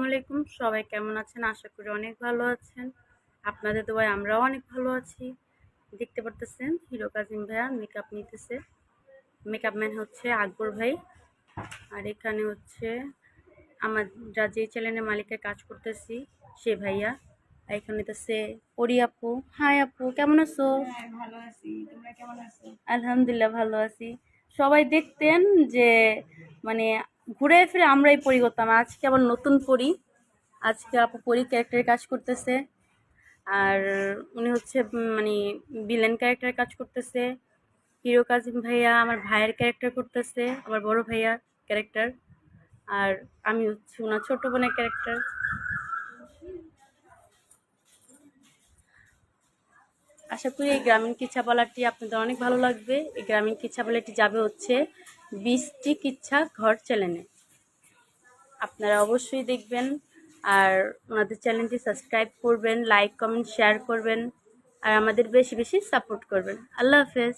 আলাইকুম, সবাই কেমন আছেন? আশা করি অনেক ভালো আছেন। আপনাদের দোয়ায় আমরাও অনেক ভালো আছি। দেখতে পারতেছেন হিরো কাজিম ভাইয়া মেকআপ নিতেছে। মেকআপ ম্যান হচ্ছে আকবর ভাই। আর এখানে হচ্ছে আমরা যে চ্যানেলের মালিকের কাজ করতেছি সে ভাইয়া। আর এখানে নিতেছে পরি আপু। হাই আপু, কেমন আছো? হ্যাঁ, ভালো আছি। তোমরা কেমন আছো? আলহামদুলিল্লাহ ভালো আছি। সবাই দেখতেন যে মানে ঘুরে ফিরে আমরাই পরি করতাম, আজকে আবার নতুন পরি। আজকে আপু পরি ক্যারেক্টারের কাজ করতেছে। আর উনি হচ্ছে মানে ভিলেন ক্যারেক্টারের কাজ করতেছে। হিরো কাজিম ভাইয়া আমার ভাইয়ের ক্যারেক্টার করতেছে, আমার বড় ভাইয়ার ক্যারেক্টার। আর আমি হচ্ছে ওনার ছোট বোনের ক্যারেক্টার। আশা করি এই গ্রামীণ কিচ্ছাপালাটি আপনাদের অনেক ভালো লাগবে। এই গ্রামীণ কিচ্ছাপালাটি যাবে হচ্ছে 20টি কিচ্ছা ঘর চ্যানেলে। আপনারা অবশ্যই দেখবেন। আর ওনাদের চ্যানেলটি সাবস্ক্রাইব করবেন, লাইক কমেন্ট শেয়ার করবেন। আর আমাদের বেশি বেশি সাপোর্ট করবেন। আল্লাহ হাফেজ।